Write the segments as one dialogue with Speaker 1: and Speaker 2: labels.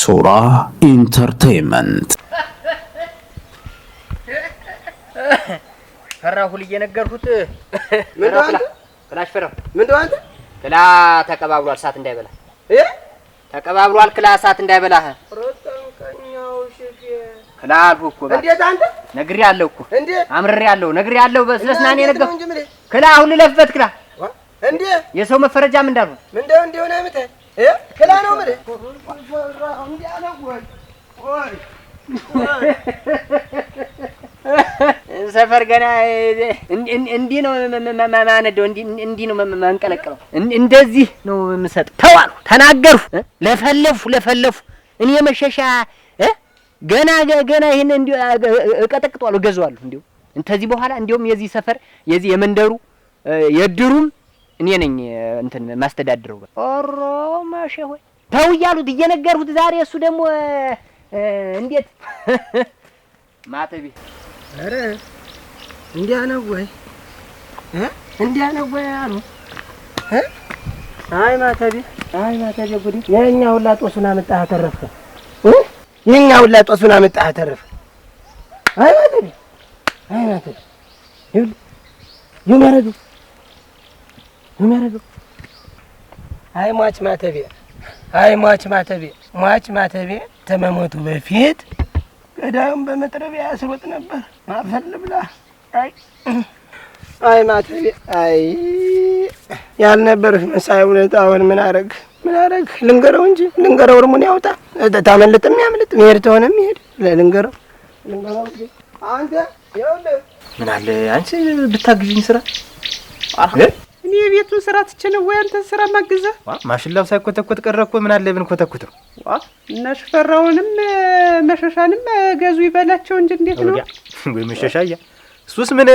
Speaker 1: ሱራ ኢንተርቴይንመንት
Speaker 2: ፈራሁ እየነገርኩት
Speaker 3: ምንድነው አንተ
Speaker 2: ክላሽ ፈራሁ
Speaker 3: ምንድነው አንተ
Speaker 2: ክላ ተቀባብሏል እሳት እንዳይበላ ተቀባብሏል ክላ እሳት እንዳይበላ
Speaker 3: ሮጠንከኛው ሸፊ
Speaker 2: ክላ አልኩ እኮ
Speaker 3: እንዴት አንተ
Speaker 2: ነግሬያለሁ እኮ
Speaker 3: እንዴ
Speaker 2: አምርሬያለሁ ነግሬያለሁ በስለስናኔ ነገር ክላ አሁን ለፍበት ክላ
Speaker 3: እንዴ
Speaker 2: የሰው መፈረጃም እንዳሉ
Speaker 3: ምንድነው እንደሆነ አመተ ክላ ነው ማለት ፈራሁ እንዴ አለው ወይ
Speaker 2: ሰፈር ገና እንዲህ ነው ማነደው እንዲህ ነው ማንቀለቀለው እንደዚህ ነው የምሰጥ ተዋሉ ተናገርኩ ለፈለፉ እኔ መሸሻ ገና ይሄን እንዲሁ እቀጠቅጧለሁ ገዘዋለሁ እንዲሁ እንተዚህ በኋላ እንዲሁም የዚህ ሰፈር የዚህ የመንደሩ የድሩም እኔ ነኝ እንትን ማስተዳድረው ኦሮ ማሸ ሆይ ተው እያሉት እየነገርኩት ዛሬ እሱ ደግሞ እንዴት ማተቢ
Speaker 3: አረ እንዲያ ነው ወይ እንዲያ ነው ወይ አሉ አይ ማተቢ ጉዲ የኛ ሁላ ጦሱን አመጣህ አተረፍከ የኛ ሁላ ጦሱን አመጣህ አተረፍከ አይ ማተቢ ይመረዱ አይ ሟች ማተቢ ተመሞቱ በፊት ገዳዩን በመጥረቢያ ያስሮጥ ነበር ማፈል ብላ አይ ማተቢ አይ ያልነበርህ መሳይ እውነት አሁን ምን አረግ ልንገረው እንጂ ልንገረው እርሙን ያውጣ ታመልጥም ያምልጥ መሄድ ተሆነ መሄድ ልንገረው እንጂ አንተ ይኸውልህ
Speaker 4: ምን አለ አንቺ ብታግዥኝ ስራ
Speaker 5: እኔ የቤቱን ስራ ትችል ወይ አንተን ስራ ማግዘ
Speaker 4: ማሽላው ሳይኮተኮት ቀረ እኮ ምን አለ ብንኮተኩት ነው
Speaker 5: እና ሽፈራውንም መሸሻንም ገዙ ይበላቸው እንጂ እንዴት ነው
Speaker 4: ወይ መሸሻያ እሱስ ምን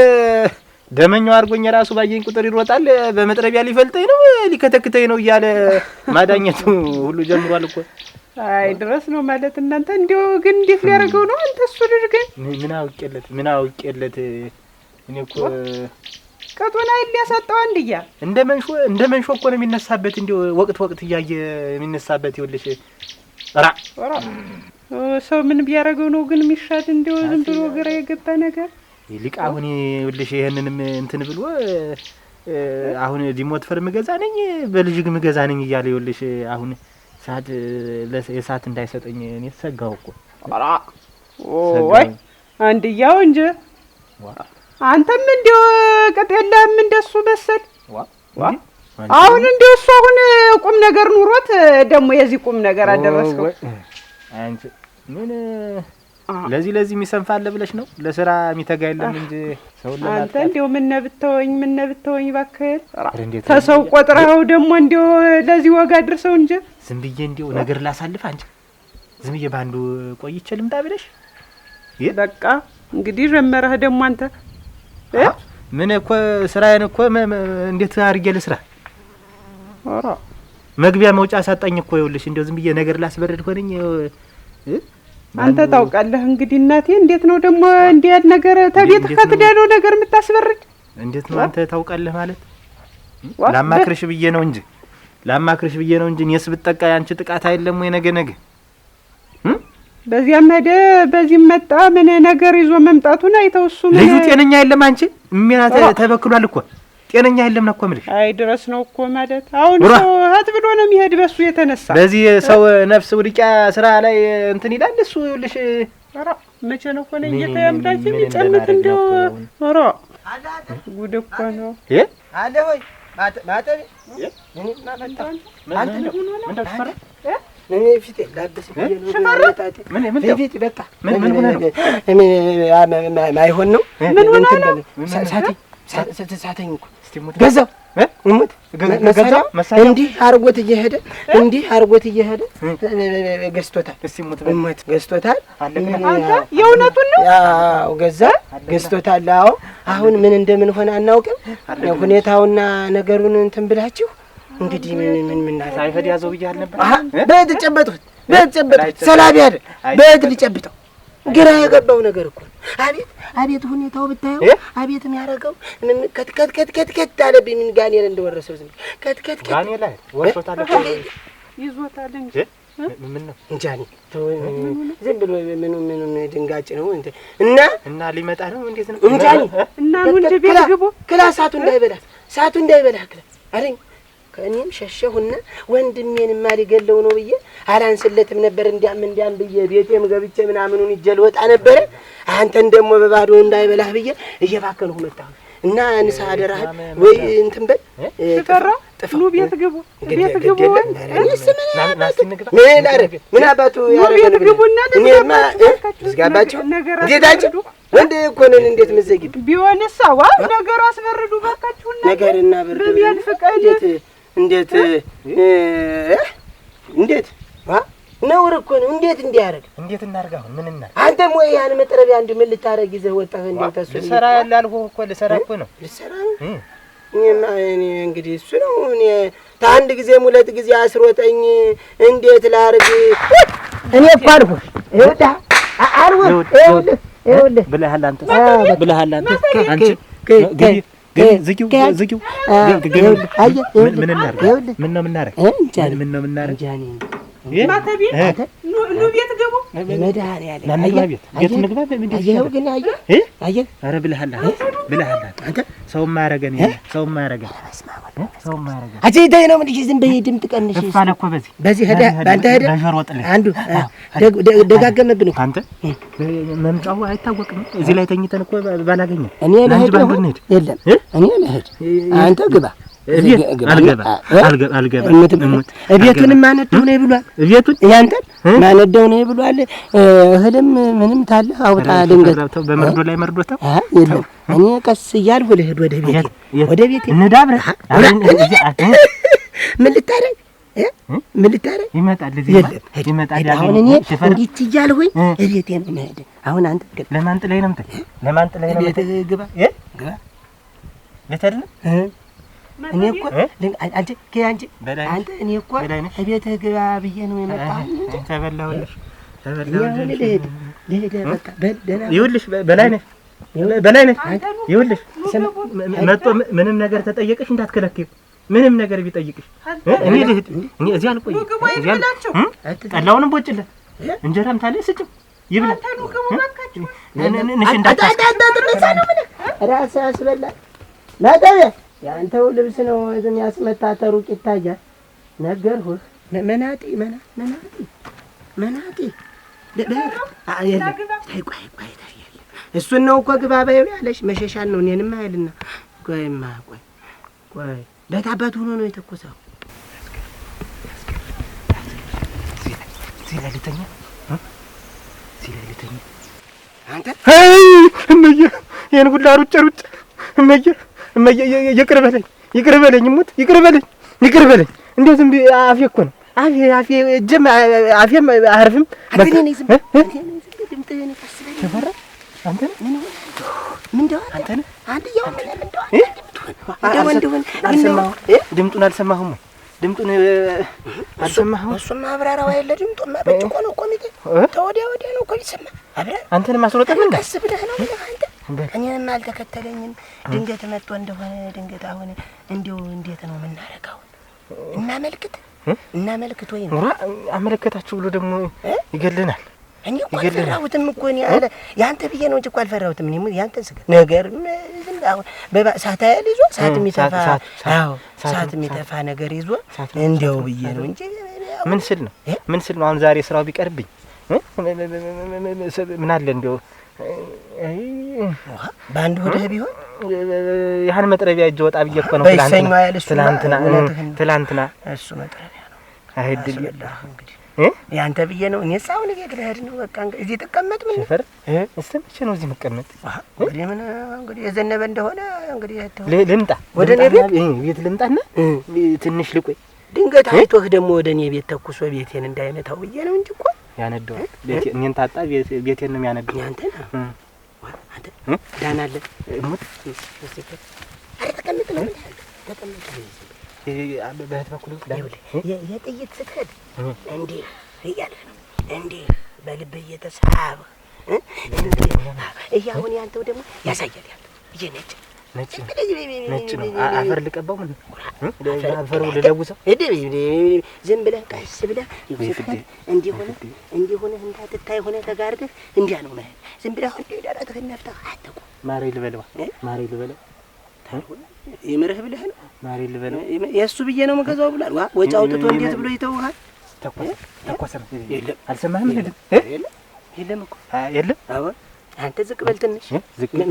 Speaker 4: ደመኛው አርጎኝ ራሱ ባየኝ ቁጥር ይሮጣል በመጥረቢያ ሊፈልጠኝ ነው ሊከተክተኝ ነው እያለ ማዳኘቱ ሁሉ ጀምሯል እኮ
Speaker 5: አይ ድረስ ነው ማለት እናንተ እንዴው ግን እንዴት ሊያደርገው ነው አንተ እሱ ልጅ ግን
Speaker 4: ምን አውቄለት እኔ እኮ
Speaker 5: ቀጦና ሊያሳጣው አንድያ
Speaker 4: እንደ መንሾ እኮ ነው የሚነሳበት እንዴው ወቅት እያየ የሚነሳበት ይወልሽ ራ
Speaker 5: ሰው ምን ቢያደርገው ነው ግን የሚሻል እንዴው ዝም ብሎ ግራ የገባ ነገር
Speaker 4: ሊቃሁን ይወልሽ ይሄንንም እንትን ብሎ አሁን ዲሞት ፈርም ገዛ ነኝ በልጅግ ምገዛ ነኝ እያለ ይወልሽ አሁን የሳት እንዳይሰጠኝ እኔ ተሰጋው እኮ
Speaker 5: ራ ወይ አንድያው እንጂ አንተም እንደው ቀጤላም እንደሱ በሰል አሁን እንደው እሱ አሁን ቁም ነገር ኑሮት ደግሞ የዚህ ቁም ነገር አደረስከው
Speaker 4: አንቺ ምን ለዚህ የሚሰንፋለ ብለሽ ነው ለስራ የሚተጋ የለም እንጂ ሰው ለማለት
Speaker 5: አንተ እንደው ምን ብትወኝ ባከል ተሰው ቆጥረው ደግሞ እንደው ለዚህ ወጋ አድርሰው እንጂ
Speaker 4: ዝም ብዬ እንደው ነገር ላሳልፍ አንቺ ዝም ብዬ ባንዱ ቆይቼ ልምጣ ብለሽ
Speaker 5: በቃ እንግዲህ ጀመረህ ደግሞ አንተ
Speaker 4: ምን እኮ ስራዬን እኮ እንዴት አድርጌ ልስራ
Speaker 5: ኧረ
Speaker 4: መግቢያ መውጫ ሳጣኝ እኮ ይኸውልሽ እንደው ዝም ብዬ ነገር ላስበረድ ሆነኝ
Speaker 5: አንተ ታውቃለህ እንግዲህ እናቴ እንዴት ነው ደግሞ እንዲህ ያለ ነገር ተቤት ከተዳለው ነገር የምታስበርድ
Speaker 4: እንዴት ነው አንተ ታውቃለህ ማለት ላማክርሽ ብዬ ነው እንጂ እኔስ ብጠቃ ያንቺ ጥቃት አይደለም ወይ ነገ
Speaker 5: በዚያም ሄደ በዚህም መጣ ምን ነገር ይዞ መምጣቱን አይተውሱ ምን
Speaker 4: ልጁ ጤነኛ አይደለም አንቺ ምን ተበክሏል እኮ ጤነኛ አይደለም ነው እኮ የምልሽ
Speaker 5: አይ ድረስ ነው እኮ ማለት አሁን ሰው ሀት ብሎ ነው የሚሄድ በሱ የተነሳ
Speaker 4: በዚህ ሰው ነፍስ ውድቂያ ስራ ላይ እንትን ይላል እሱ ይልሽ
Speaker 5: ኧረ መቼ ነው እኮ ነው እየተያምዳች የሚጨምት እንደው ኧረ ጉድ እኮ ነው
Speaker 3: አለ ሆይ ማተቢ ምን ማፈታ አንተ ምን ተፈራ እኔ ፊት ላብስ ምን ፊት በቃ ምን ሆነ ነው ማይሆን ነው
Speaker 5: ምን ሆነ ነው
Speaker 3: ሳተኝ እኮ ገዛው ገዛው እንዲህ አርጎት እየሄደ ገዝቶታል ገዝቶታል
Speaker 5: አንተ የእውነቱን ነው
Speaker 3: ያው ገዝቶታል አዎ አሁን ምን እንደምን ሆነ አናውቅም ሁኔታውና ነገሩን እንትን ብላችሁ እንግዲህ ምን
Speaker 4: ሳይፈድ ያዘው ብያል ነበር
Speaker 3: በተጨበጡት ሰላቢ አይደል በትልጨብጠው ግራ የገባው ነገር እኮ አቤት ሁኔታው ብታየው አቤት የሚያረጋው ምን ከት አለብኝ ምን ጋኔል እንደወረሰው ዝም ከት
Speaker 4: ጋኔል ላይ ወርሶታል
Speaker 5: ይዞታል እንጂ
Speaker 4: ምን ነው
Speaker 3: እንጃ እኔ ዝም ብሎ ምኑን ድንጋጭ ነው እና
Speaker 4: ሊመጣ ነው። እንዴት ነው
Speaker 3: እንጃ
Speaker 5: እና ምን ቤት ግቡ
Speaker 3: ክላሳቱ እንዳይበላ አለኝ። ከእኔም ሸሸሁና ወንድሜንማ ሊገለው ነው ብዬ አላንስለትም ነበር። እንዲያም ብዬ ቤቴም ገብቼ ምናምኑን ይጀል ወጣ ነበረ። አንተን ደግሞ በባዶ እንዳይበላህ ብዬ እየባከንሁ መጣሁ እና ንሳ አደራህ ወይ እንትን በል
Speaker 5: ጥፋ ኑ ቤት ግቡ
Speaker 3: ምን አባቱ
Speaker 5: ቤት ግቡና
Speaker 3: እኔማ ዝጋባቸው እንዴታችሁ ወንድ እኮ ነን። እንዴት መዘጊብ
Speaker 5: ቢሆንስ ነገር አስበርዱ ባካችሁና
Speaker 3: ነገርና በርዱ እንዴት ነውር እኮ ነው። እንዴት እንዲያረግ
Speaker 4: እንዴት እናርጋ? አሁን ምን እናርጋ?
Speaker 3: አንተም ወይ ያን መጥረቢያ አንድ ምን ልታረግ ይዘህ ወጣህ? እንዴት ተሱ
Speaker 4: ልሰራ ያላልኩህ እኮ ልሰራ እኮ ነው።
Speaker 3: ልሰራ እኔ እንግዲህ እሱ ነው። እኔ ታንድ ጊዜ ሁለት ጊዜ አስሮጠኝ። እንዴት ላርግ? እኔ እኮ አልኩህ ይኸውልህ
Speaker 4: ብለሃል አንተ አንቺ ዝጊው ምን እናርጋ? ምን ነው የምናረግ?
Speaker 5: ማተቤ ኑ ቤት ግቡ
Speaker 4: ቤት እንግባ። ግን አየህ ኧረ ብለሃል አንተ ሰው ማያረገን
Speaker 3: አጀይታይ ነው ምን ዝም በይ ድምጥ ቀንሽ
Speaker 4: እፋለ እኮ
Speaker 3: በዚህ ሄደ ባንተ ሄደ አንዱ ደጋገመብን እኮ
Speaker 4: አንተ መምጫው አይታወቅም። እዚህ ላይ ተኝተን እኮ ባላገኘ
Speaker 3: እኔ ለሄድ የለም እኔ ለሄድ አንተ ግባ
Speaker 4: አልገባ
Speaker 3: ቤቱንም ማነደው ነው ብሏል። ቤቱን ያንተን ማነደው ነው ብሏል። እህልም ምንም ታለ አውጣ ድንገት
Speaker 4: በመርዶ ላይ መርዶታው
Speaker 3: የለም። እኔ ቀስ እያልኩ ልሄድ ወደ ቤቴ
Speaker 4: እንዳብረ
Speaker 3: ምን ልታረግ
Speaker 4: ይመጣል ይመጣል።
Speaker 3: አሁን እኔ እንዴት እያልኩኝ ቤቴ ነው የምሄድ። አሁን አንተ
Speaker 4: ለማን ጥለኝ ነው ቤት ግባ ለተለ
Speaker 3: እኔ እኮ አንቺ እኔ እኮ ቤትህ ግባ ብዬ ነው የመጣሁት።
Speaker 4: ተበላሁልሽ
Speaker 3: ልሄድ በቃ ደህና
Speaker 4: ይኸውልሽ በላይ ነህ ይኸውልሽ መጥቶ ምንም ነገር ተጠየቀሽ እንዳትከለክዪው። ምንም ነገር ቢጠይቅሽ እኔ ልሂድ እዚህ አልቆይም። ጠላውንም ቦጭለት እንጀራም ታለ ስጭው ይብላ
Speaker 3: ራስህ ያስበላል። ማጠቢያ ያንተው ልብስ ነው የሚያስመታተ ሩቅ ይታያል። ነገርሁህ መናጢ ቆይ እሱን ነው እኮ ግባ በይው ያለሽ መሸሻን ነው። እኔንም አይልና ቆይ በታባቱ ሆኖ ነው የተኮሰው።
Speaker 4: እዚህ ላይ ልተኛ
Speaker 3: አንተ
Speaker 4: እመዬ ይሄን ሁላ ሩጭ እመዬ ይቅር በለኝ ሙት ይቅር በለኝ። እንደው ዝም አፌ እኮ ነው አፌ እጄም አፌም አያርፍም።
Speaker 3: አንተ ነኝ ዝም ድምጥህን ቀስበኝ ተፈራ
Speaker 4: አንተ ድምጡን አልሰማሁም።
Speaker 3: እሱማ አብራራው አይደለ ድምጡማ በጭቆ ነው እኮ የሚገኝ ተወዲያ ነው እኮ ይሰማ አብራራ
Speaker 4: አንተን ማስሮጠህ ምን
Speaker 3: ቀስ ብለህ ነው አንተ እኔንም አልተከተለኝም። ድንገት መጥቶ እንደሆነ ድንገት አሁን እንዲው እንዴት ነው የምናረጋው? እናመልክት ወይ ነው
Speaker 4: አመለከታችሁ ብሎ ደግሞ ይገለናል።
Speaker 3: እኔ እኮ አልፈራሁትም እኮ እኔ አለ ያንተ ብዬ ነው እንጂ እኮ አልፈራሁትም። እኔ ያንተን ስጋ ነገር ዝም አሁን በሳታ ይዞ ሳት የሚተፋ ነገር ይዞ እንደው ብዬ ነው እንጂ
Speaker 4: ምን ስል ነው አሁን ዛሬ ስራው ቢቀርብኝ ምን አለ እንደው
Speaker 3: ባንድ ወደ ቢሆን
Speaker 4: ያን መጥረቢያ እጅ ወጣ ብዬ እኮ ነው ትላንትና
Speaker 3: እሱ መጥረቢያ ነው
Speaker 4: አይደል
Speaker 3: እንግዲህ ያንተ ብዬ ነው። እኔ ሳውን ልሄድ ነው በቃ እዚህ ተቀመጥ። ምን
Speaker 4: ሰፈር እስከ ነው እዚህ መቀመጥ?
Speaker 3: እንግዲህ የዘነበ እንደሆነ እንግዲህ
Speaker 4: ልምጣ ወደ እኔ ቤት ልምጣና ትንሽ ልቆይ።
Speaker 3: ድንገት አይቶህ ደግሞ ወደ እኔ ቤት ተኩሶ ቤቴን እንዳይመታው ብዬ ነው እንጂ እኮ
Speaker 4: ያነደው እኔን ታጣ ቤቴን ነው የሚያነደው።
Speaker 3: አንተ ዳናለ
Speaker 4: ሙት
Speaker 3: ተቀመጥ ነው
Speaker 4: በህት በኩል
Speaker 3: የጥይት ስትሄድ እንዴ እያለ ነው እንዴ በልብህ እየተሳበ እንዴ አሁን ያንተው ደግሞ ያሳያል ያንተ እየነጭ
Speaker 4: ነጭ ነው። አፈር ልቀባው ምን አፈሩ ልለውሰው
Speaker 3: ዝም ብለህ ቀስ ብለህ እንዲህ ሆነህ እንዳትታይ ሆነህ ተጋርደህ እንዲያ ነው ማለት ዝም ብለህ ደረትህን ነፍተህ አትቁም።
Speaker 4: ማሬ ልበለው
Speaker 3: ይምርህ ብለህ ነው
Speaker 4: ማሬ ልበለው
Speaker 3: የእሱ ብዬ ነው መገዛው ብሏል። ወጪ አውጥቶ እንዴት ብሎ ይተውሃል?
Speaker 4: ተኮሰ የለም አልሰማህም?
Speaker 3: የለም እኮ
Speaker 4: የለም።
Speaker 3: አዎ አንተ ዝቅ በል ትንሽ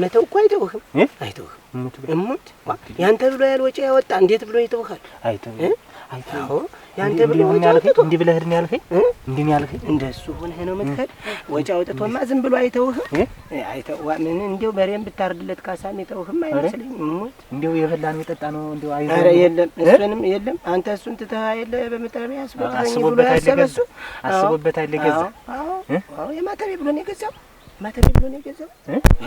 Speaker 3: መተው እኮ አይተውህም። እሙት ያንተ ብሎ ያል ወጪ ያወጣ እንዴት ብሎ ይተውሃል? አይተው ያንተ ብሎ
Speaker 4: እንዲህ ብለህ ሄድን ያልከኝ እንዲህ ነው ያልከኝ።
Speaker 3: እንደሱ ሆነህ ነው የምትሄድ። ወጪ አውጥቶማ ዝም ብሎ አይተውህም። አይተው ምን እንደው በሬም ብታርድለት ካሳም ይተውህም አይመስለኝም። እሙት
Speaker 4: እንደው የበላን የጠጣ ነው እንደው አይተው።
Speaker 3: ኧረ የለም እሱንም የለም። አንተ እሱን ትተህ የለ በመጠሪያ ያስበቃኝ ብሎ ያሰበሱ
Speaker 4: አስቦበት አይደል ገዛ።
Speaker 3: አዎ የማተቤ ብሎ ነው የገዛው። ማተቤ ብሎ ነው የገዛው።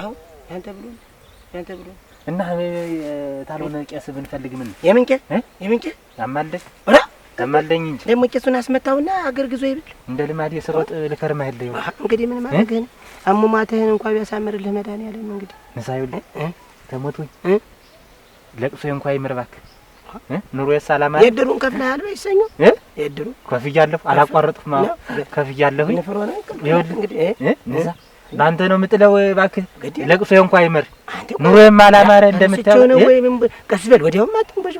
Speaker 3: አዎ ያንተ ብሎ
Speaker 4: እና ታልሆነ ቄስ ብንፈልግ ምን
Speaker 3: የምን ቄስ
Speaker 4: አማልደኝ እንጂ
Speaker 3: ደግሞ ቄሱን አስመታውና አገር ግዞ ይብል
Speaker 4: እንደ ልማድ የሰሮጥ ልከርማ አይደል?
Speaker 3: እንግዲህ ምን ማድረግ ነው? አሙማትህን እንኳን ቢያሳምርልህ መድኃኒዓለም እንግዲህ
Speaker 4: ንሳዩል ተሞቱኝ ለቅሶ እንኳን ይምርባክ ኑሮ የሰላማ
Speaker 3: የድሩን ከፍለሃል በይሰኞ የድሩ
Speaker 4: ከፍያለሁ። አላቋረጥኩም። ከፍያለሁ።
Speaker 3: ነፍሮና
Speaker 4: እንግዲህ ንሳ ባንተ ነው የምጥለው። እባክህ ለቅሶ እንኳን ይመር ኑሮ የማላማረ እንደምታው
Speaker 3: ነው ወይ ምን ቀስ በል ወዲያውም አትንበሽ።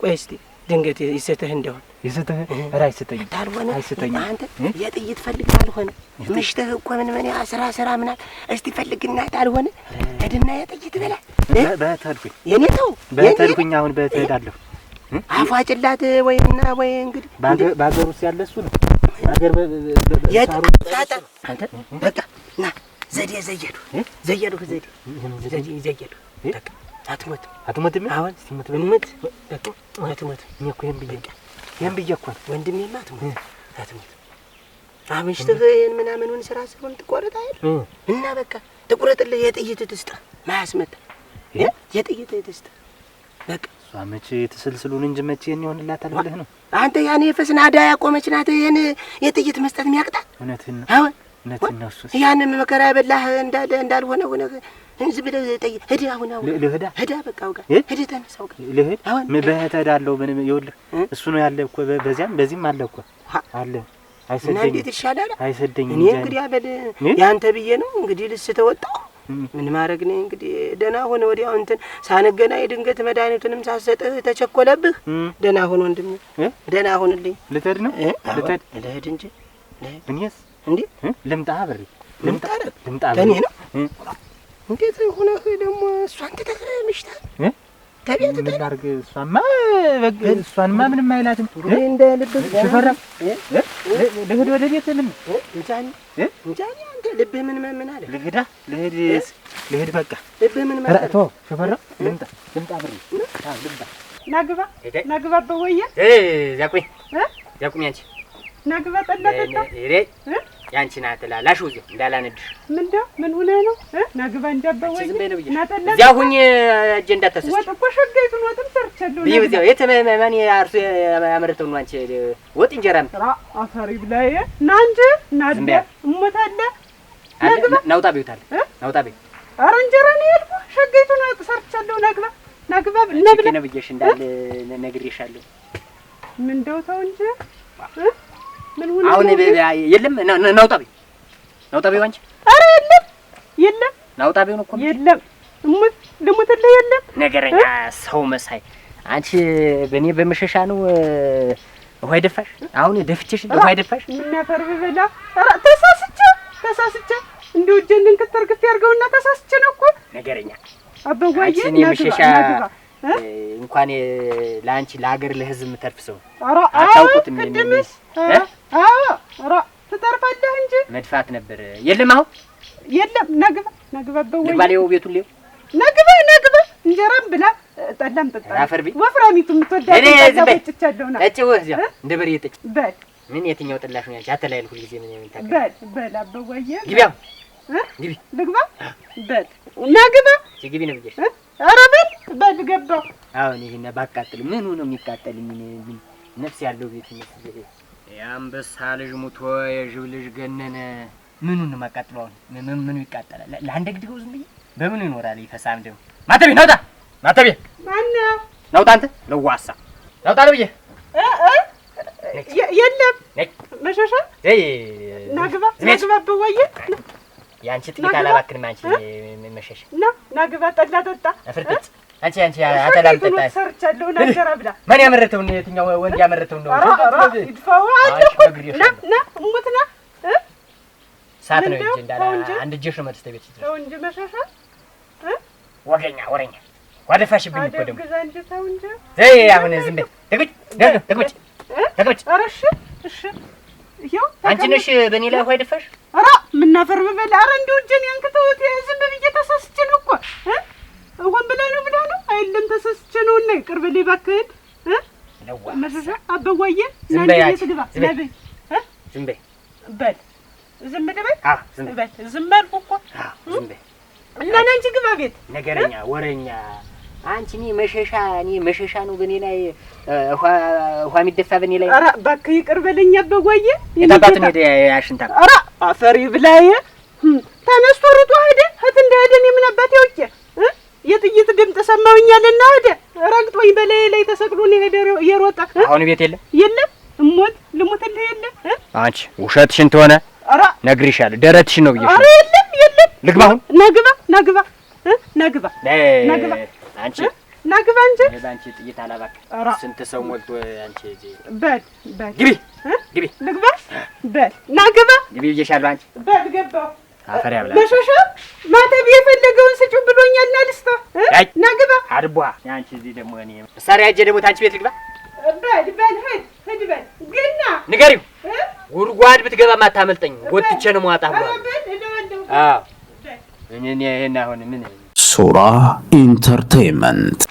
Speaker 3: ቆይ እስቲ ድንገት ይሰተህ እንደሆነ
Speaker 4: ይሰተህ ራይ ሰተኝ
Speaker 3: ታልሆነ
Speaker 4: አይሰተኝ።
Speaker 3: አንተ የጥይት ፈልግ ታልሆነ ምሽተህ እኮ ምን ስራ ምናል እስቲ ፈልግና ታልሆነ እድና የጥይት በላ
Speaker 4: በተልኩኝ
Speaker 3: የኔ ነው
Speaker 4: በተልኩኝ። አሁን በተሄዳለሁ
Speaker 3: አፏጭላት ወይና ወይ እንግዲህ
Speaker 4: ባገር ውስጥ ያለ እሱ ነው ባገር
Speaker 3: የታታ አንተ በቃ ና ዘዴ ዘየዱ በቃ
Speaker 4: አትሞትም።
Speaker 3: አሁን ሲሞት ብንሞት በቃ አትሞት። እኔ እኮ ይሄን ብዬ እኮ ወንድሜማ አትሞት። አምሽተህ ምናምኑን ስራ ስለሆነ ትቆረጥ አይደል? እና በቃ ትቁረጥልህ። የጥይት ትስጣ ማያስመታ የጥይት ትስጣ በቃ
Speaker 4: እሷ መቼ ትስልስሉን እንጂ መቼ ይሆንላታል ብለህ ነው
Speaker 3: አንተ? ያኔ ፈስናዳ ያቆመች ናት ይሄን የጥይት መስጠት የሚያቅጣት።
Speaker 4: እውነትህን ነው።
Speaker 3: አሁን
Speaker 4: እውነትህን ነው። እሱስ
Speaker 3: ያንን መከራ ያበላህ እንዳልሆነ ሆነ እንዝብ ሂድ። አሁን ሂድ በቃ አውጋ ሂድ ተነሳው
Speaker 4: ልሂድ። በህተዳለሁ ምንም ይኸውልህ እሱ ነው ያለ እኮ በዚያም በዚህም አለ እኮ አለ። አይሰደኝ
Speaker 3: እንዴት ይሻላል?
Speaker 4: አይሰደኝ
Speaker 3: እኔ እንግዲህ አበል ያንተ ብዬ ነው እንግዲህ ልስተወጣው ምን ማድረግ ነው እንግዲህ። ደህና ሆነ ወዲያው እንትን ሳንገናኝ ድንገት መድኃኒቱንም ሳሰጥህ ተቸኮለብህ። ደህና ሆነ ወንድሜ ደህና ሆነልኝ።
Speaker 4: ልትሄድ ነው?
Speaker 3: ልሂድ እንጂ
Speaker 4: እኔስ
Speaker 3: እንዴ
Speaker 4: ልምጣ ብሬ ልምጣ
Speaker 3: ለኔ ነው። እንዴት ሆነህ ደግሞ እሷን ትተህ ምሽታል ተቤት
Speaker 4: ምን ላድርግ? እሷንማ ምንም አይላትም።
Speaker 3: እንደ ልብህ
Speaker 4: ሽፈራ ልሂድ ወደ ቤት ምን
Speaker 3: እንጃኒ አንተ ልብህ ምን አለ?
Speaker 4: ልሂድ በቃ
Speaker 3: ልብህ ምን ማለት
Speaker 4: ነው? ሽፈራ ልምጣ ብሬ
Speaker 5: ናግባ በወያ
Speaker 2: ያቁኝ አንቺ
Speaker 5: ናግባ ጠላ
Speaker 2: ያንቺ ናት ላላሽ ወዲህ እንዳላነድሽ
Speaker 5: ምንድነው? ምን ሆነ ነው? ናግባ እንዳበወይ ናጠላ
Speaker 2: እዚያ ሁኝ አጀንዳ ተሰስ
Speaker 5: ወጥ እኮ ሸገይቱን ወጥም ሰርቻለሁ።
Speaker 2: ይብዚያው የተመማኒ አርሶ ያመረተው ነው። አንቺ ወጥ እንጀራ ነው
Speaker 5: አፈሪ ብላይ ናንጂ ናደ እሞታለ
Speaker 2: ናውጣ ቢውታል ናውጣ ቢው
Speaker 5: ኧረ እንጀራ ነው ያልኩ ሸገይቱን ወጥ ሰርቻለሁ። ናግባ ነብለ
Speaker 2: ነብየሽ እንዳለ ነግሬሻለሁ።
Speaker 5: ምን እንደው ተው እንጂ ምን ሆነ
Speaker 2: አሁን የለም ናውጣ ቢው አንቺ
Speaker 5: ኧረ የለም
Speaker 2: ናውጣ ቢው ነው እኮ
Speaker 5: የለም ልሙትልህ የለም
Speaker 2: ነገረኛ ሰው መሳይ አንቺ በእኔ በመሸሻ ነው ውሃ ይደፋሽ። አሁን ደፍቼሽ ውሃ ይደፋሽ
Speaker 5: ምን ያፈርብ በላ ኧረ ተሳስቼ እንደው እጄን ከተርግፍ ያርገውና ተሳስቼ ነው እኮ ነገረኛ አበዋዬ
Speaker 2: መሸሻ እንኳን ለአንቺ ለሀገር ለሕዝብ የምተርፍ ሰው
Speaker 5: ኧረ
Speaker 2: አታውቁትም።
Speaker 5: ኧረ ትተርፋለህ እንጂ
Speaker 2: መድፋት ነበር። የለም አሁን
Speaker 5: የለም ናግባ በወይ
Speaker 2: ባሌው ቤቱን ሊው
Speaker 5: ናግባ እንጀራም ብላ ጠላም ጠጣ
Speaker 2: አፈርቢ
Speaker 5: ወፍራሚቱ የምትወዳት ተጨቻለውና
Speaker 2: እጭው እዚያ እንደ በሬ እጭ
Speaker 5: በል
Speaker 2: ምን የትኛው ጥላሽ ነው ያንቺ? አተላይል ሁሉ ጊዜ ምን የሚታከል
Speaker 5: በል አበዋዬ
Speaker 2: ግቢያው ግቢ
Speaker 5: ልግባ በል ናግባ
Speaker 2: ግቢ ነው ብዬሽ
Speaker 5: ኧረ በል ገባው።
Speaker 2: አሁን ይሄን ባቃጥል ምኑ ነው የሚቃጠል? ምን ነፍስ ያለው ቤት ነው። የአንበሳ ልጅ ሙቶ የጅብ ልጅ ገነነ። ምኑን ነው ማቃጥለው? ምኑ ይቃጠላል? ለአንድ ግድገው ዝም ብዬ በምኑ ይኖራል? ይፈሳም ደግሞ ማተቤ ናውጣ ማተቤ
Speaker 5: ማነው?
Speaker 2: ናውጣ አንተ ለዋሳ ናውጣ ነው ብዬ
Speaker 5: የለም መሸሻ ናግባ በወየ
Speaker 2: ያንቺ ጥቂት አላባክንም። አንቺ መሸሻ
Speaker 5: ናግባ ጠላ ጠጣ
Speaker 2: ፍርጥጥ አንቺ አተላም ጠጣ
Speaker 5: ሰርቻለሁ ናገራ ብላ
Speaker 2: ማን ያመረተው ነው? የትኛው ወንድ ያመረተው ነው?
Speaker 5: ይድፋው አለኩ ና ሙትና
Speaker 2: ሳት ነው እንጂ እንዳላ አንድ ጀሽ ነው መጥተህ ቤት
Speaker 5: ተው እንጂ መሸሻ
Speaker 2: ወገኛ ወረኛ ወደፋሽብኝ እኮ ደግሞ
Speaker 5: ገዛ እንጂ ተው እንጂ
Speaker 2: አሁን ዝም በይ ደግጭ እሺ ይሄው አንቺ ነሽ በእኔ ላይ ሆይ ደፋሽ።
Speaker 5: ኧረ ምን ናፈር በበል። ኧረ እንደው እጄን ያንክተው ዝም ብዬ ተሳስቼ ነው እኮ እንኳን ብላ ነው አይደለም ተሳስቼ ነው። እና ይቅር በለኝ እባክህን
Speaker 2: ለዋ
Speaker 5: መሸሻ አበዋየ
Speaker 2: ዝም በይ
Speaker 5: ትግባ ነብይ
Speaker 2: ዝም በይ
Speaker 5: በል ዝም በል
Speaker 2: ዝም
Speaker 5: በል ዝም አልኩ እኮ
Speaker 2: ዝም በይ
Speaker 5: እና አንቺ ግባ ቤት
Speaker 2: ነገረኛ ወረኛ አንቺ እኔ መሸሻ ነው በእኔ ላይ ውሃ የሚደፋ በእኔ ላይ።
Speaker 5: ኧረ እባክህ ይቅር በለኝ አበዋየ
Speaker 2: የታባት ነው ያሽንታ።
Speaker 5: ኧረ አፈሪ ብላዬ ተነስቶ ሩጦ ሄደ። እህት እንደሄደ እኔ ምን አባቴ አውቄ የጥይት ድምፅ ሰማሁኛልና ሄደ ረግጦኝ በላይ ላይ ተሰቅሎ ነው ሄደ እየሮጠ።
Speaker 2: አሁን ቤት
Speaker 5: የለም ልሞትልህ የለም
Speaker 2: አንቺ ውሸትሽን ተሆነ
Speaker 5: ኧረ
Speaker 2: ነግሬሻለሁ ደረትሽን ነው ብዬሽ።
Speaker 5: ኧረ የለም
Speaker 2: ልግባ አሁን
Speaker 5: ናግባ
Speaker 2: አንቺ
Speaker 5: ናግባ እንጂ
Speaker 2: ባንቺ ጥይት አላባክ ስንት ሰው ሞልቶ አንቺ
Speaker 5: በል
Speaker 2: ግቢ
Speaker 5: ልግባ በል ናግባ
Speaker 2: ግቢ ብዬሻለሁ። አንቺ
Speaker 5: በል ገባሁ።
Speaker 2: አፈር ያብላ
Speaker 5: መሸሻ ማተብ የፈለገውን ስጪው ብሎኛልና ልስቶ ናግባ
Speaker 2: አድቧ አንቺ እዚህ ደግሞ እኔ መሳሪያ እጄ ደግሞ ታንቺ ቤት ልግባ።
Speaker 5: በል ሂድ በል ግና
Speaker 2: ንገሪው ጉድጓድ ብትገባ ማታመልጠኝ ጎትቼ ነው የማዋጣህ ብሏል። አዎ እኔ ይሄን አሁን ምን
Speaker 1: ሱራ ኢንተርቴይንመንት